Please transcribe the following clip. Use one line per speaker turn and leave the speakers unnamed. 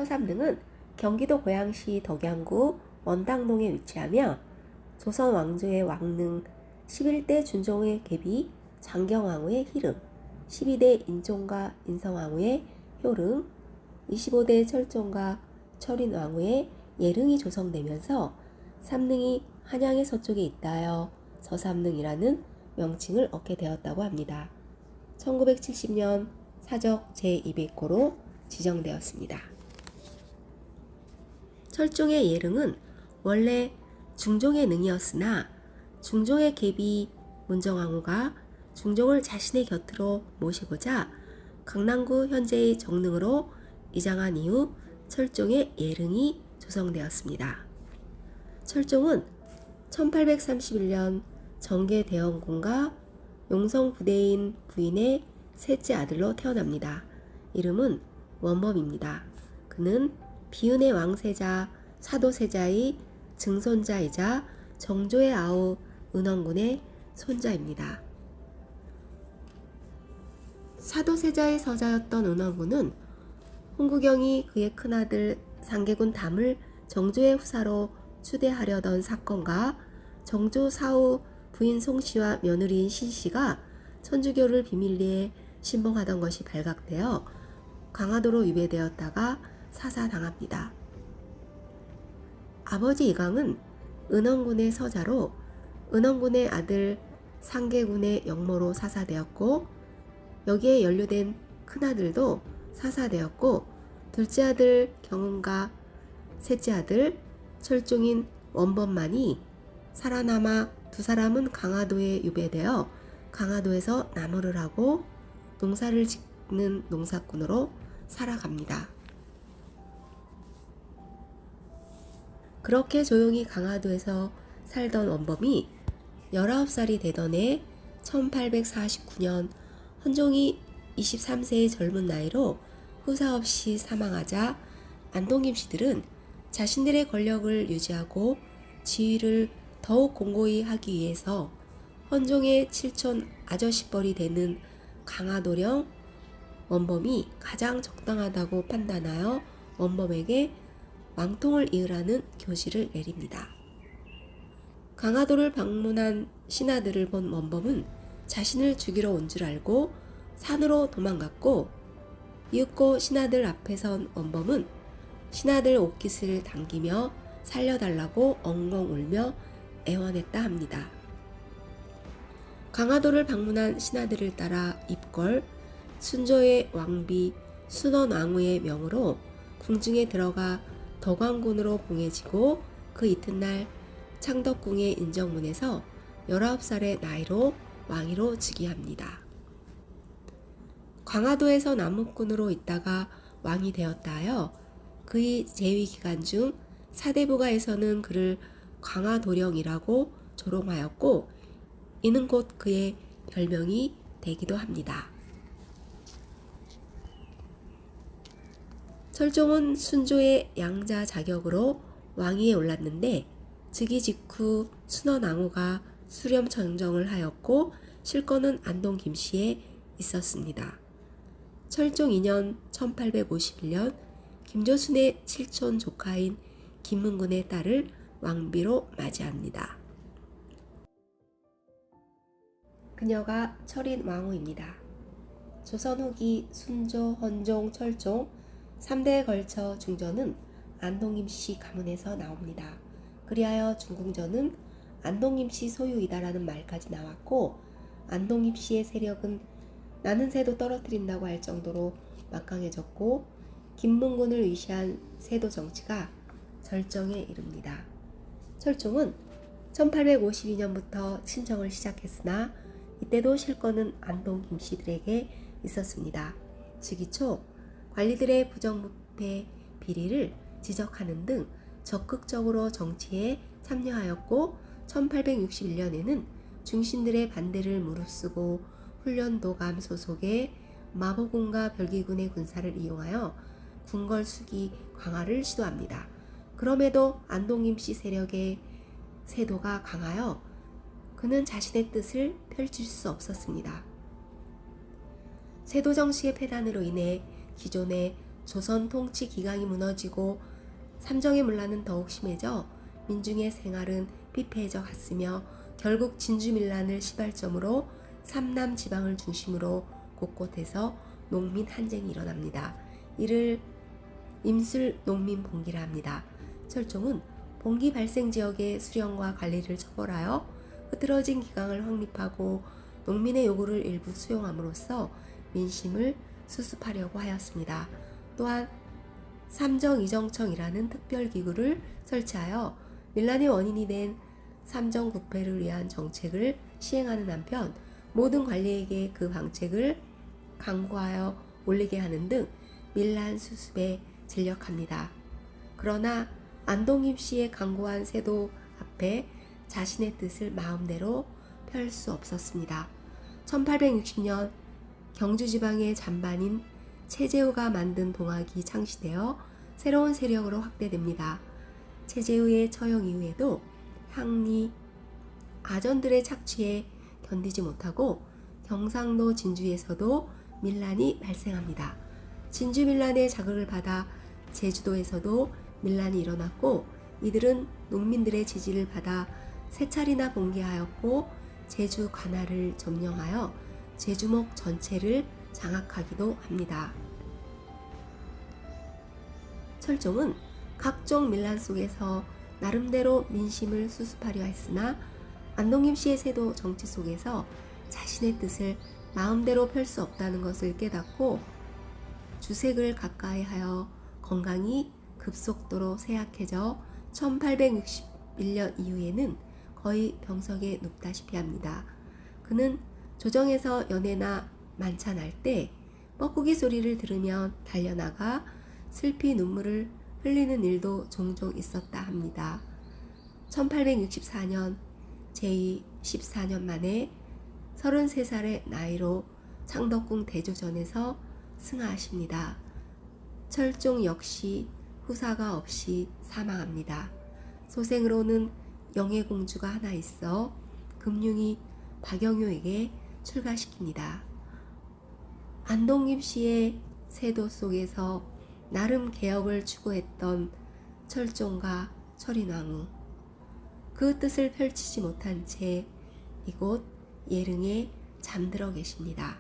서삼릉은 경기도 고양시 덕양구 원당동에 위치하며 조선 왕조의 왕릉, 11대 준종의 계비 장경왕후의 희릉, 12대 인종과 인성왕후의 효릉, 25대 철종과 철인왕후의 예릉이 조성되면서 삼릉이 한양의 서쪽에 있다하여 서삼릉이라는 명칭을 얻게 되었다고 합니다. 1970년 사적 제200호로 지정되었습니다. 철종의 예릉은 원래 중종의 능이었으나 중종의 계비 문정왕후가 중종을 자신의 곁으로 모시고자 강남구 현재의 정릉으로 이장한 이후 철종의 예릉이 조성되었습니다. 철종은 1831년 정계대원군과 용성부대인 부인의 셋째 아들로 태어납니다. 이름은 원범입니다. 그는 비은의 왕세자 사도세자의 증손자이자 정조의 아우 은원군의 손자입니다. 사도세자의 서자였던 은원군은 홍구경이 그의 큰아들 상계군 담을 정조의 후사로 추대하려던 사건과 정조 사후 부인 송씨와 며느리인 신씨가 천주교를 비밀리에 신봉하던 것이 발각되어 강화도로 유배되었다가 사사당합니다. 아버지 이강은 은원군의 서자로 은원군의 아들 상계군의 영모로 사사되었고, 여기에 연루된 큰아들도 사사되었고, 둘째 아들 경은과 셋째 아들 철종인 원범만이 살아남아 두 사람은 강화도에 유배되어 강화도에서 나무를 하고 농사를 짓는 농사꾼으로 살아갑니다. 그렇게 조용히 강화도에서 살던 원범이 19살이 되던 해 1849년 헌종이 23세의 젊은 나이로 후사 없이 사망하자 안동김씨들은 자신들의 권력을 유지하고 지위를 더욱 공고히 하기 위해서 헌종의 칠촌 아저씨뻘이 되는 강화도령 원범이 가장 적당하다고 판단하여 원범에게 왕통을 이으라는 교지를 내립니다. 강화도를 방문한 신하들을 본 원범은 자신을 죽이러 온 줄 알고 산으로 도망갔고, 이윽고 신하들 앞에 선 원범은 신하들 옷깃을 당기며 살려달라고 엉엉 울며 애원했다 합니다. 강화도를 방문한 신하들을 따라 입궐 순조의 왕비 순원왕후의 명으로 궁중에 들어가 덕왕군으로 봉해지고, 그 이튿날 창덕궁의 인정문에서 19살의 나이로 왕위로 즉위합니다. 강화도에서 남욱군으로 있다가 왕이 되었다 하여 그의 재위 기간 중 사대부가에서는 그를 강화도령이라고 조롱하였고, 이는 곧 그의 별명이 되기도 합니다. 철종은 순조의 양자 자격으로 왕위에 올랐는데, 즉위 직후 순원왕후가 수렴 청정을 하였고 실권은 안동 김씨에 있었습니다. 철종 2년 1851년 김조순의 칠촌 조카인 김문군의 딸을 왕비로 맞이합니다. 그녀가 철인 왕후입니다. 조선 후기 순조, 헌종, 철종 3대에 걸쳐 중전은 안동김씨 가문에서 나옵니다. 그리하여 중궁전은 안동김씨 소유이다라는 말까지 나왔고, 안동김씨의 세력은 나는 새도 떨어뜨린다고 할 정도로 막강해졌고, 김문군을 의시한 세도 정치가 절정에 이릅니다. 철종은 1852년부터 친정을 시작했으나 이때도 실권은 안동 김씨들에게 있었습니다. 즉위 초 관리들의 부정부패 비리를 지적하는 등 적극적으로 정치에 참여하였고, 1861년에는 중신들의 반대를 무릅쓰고 훈련도감 소속의 마보군과 별기군의 군사를 이용하여 궁궐 수기 강화를 시도합니다. 그럼에도 안동김씨 세력의 세도가 강하여 그는 자신의 뜻을 펼칠 수 없었습니다. 세도 정치의 폐단으로 인해 기존의 조선 통치 기강이 무너지고 삼정의 문란은 더욱 심해져 민중의 생활은 피폐해져 갔으며 결국 진주밀란을 시발점으로 삼남 지방을 중심으로 곳곳에서 농민 한쟁이 일어납니다. 이를 임술 농민 봉기라 합니다. 철종은 봉기 발생 지역의 수령과 관리를 처벌하여 흐트러진 기강을 확립하고 농민의 요구를 일부 수용함으로써 민심을 수습하려고 하였습니다. 또한 삼정이정청이라는 특별기구를 설치하여 밀란의 원인이 된 삼정부패를 위한 정책을 시행하는 한편 모든 관리에게 그 방책을 강구하여 올리게 하는 등 밀란 수습에 진력합니다. 그러나 안동임 씨의 강고한 세도 앞에 자신의 뜻을 마음대로 펼 수 없었습니다. 1860년 경주지방의 잔반인 최재우가 만든 동학이 창시되어 새로운 세력으로 확대됩니다. 최재우의 처형 이후에도 향리 아전들의 착취에 견디지 못하고 경상도 진주에서도 밀란이 발생합니다. 진주 밀란의 자극을 받아 제주도에서도 밀란이 일어났고 이들은 농민들의 지지를 받아 세 차례나 봉기하였고 제주 관할을 점령하여 제주목 전체를 장악하기도 합니다. 철종은 각종 밀란 속에서 나름대로 민심을 수습하려 했으나 안동임 씨의 세도 정치 속에서 자신의 뜻을 마음대로 펼 수 없다는 것을 깨닫고 주색을 가까이 하여 건강이 급속도로 쇠약해져 1861년 이후에는 거의 병석에 눕다시피 합니다. 그는 조정에서 연회나 만찬할 때 뻐꾸기 소리를 들으면 달려나가 슬피 눈물을 흘리는 일도 종종 있었다 합니다. 1864년 제2 14년 만에 33살의 나이로 창덕궁 대조전에서 승하하십니다. 철종 역시 후사가 없이 사망합니다. 소생으로는 영예공주가 하나 있어 금융이 박영효에게 출가시킵니다. 안동임 씨의 세도 속에서 나름 개혁을 추구했던 철종과 철인왕후, 그 뜻을 펼치지 못한 채 이곳 예릉에 잠들어 계십니다.